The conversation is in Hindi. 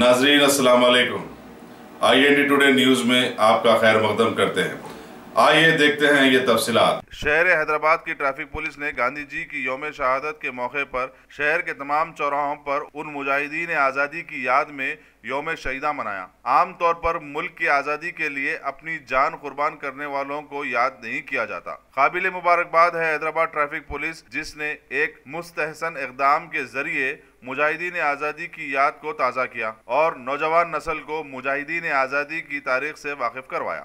नाजरीन अस्सलाम वालेकुम। IND टुडे न्यूज़ में आपका खैर मकदम करते हैं। आइए देखते हैं ये तफसीलात। शहर हैदराबाद की ट्रैफिक पुलिस ने गांधी जी की यौम शहादत के मौके पर शहर के तमाम चौराहों पर उन मुजाहिदीन आज़ादी की याद में यौम शहीदा मनाया। आमतौर पर मुल्क की आज़ादी के लिए अपनी जान कुर्बान करने वालों को याद नहीं किया जाता। काबिल मुबारकबाद है हैदराबाद ट्रैफिक पुलिस, जिसने एक मुस्तहसन इक़दाम के जरिए मुजाहिदीन आज़ादी की याद को ताज़ा किया और नौजवान नस्ल को मुजाहिदीन आज़ादी की तारीख से वाकिफ करवाया।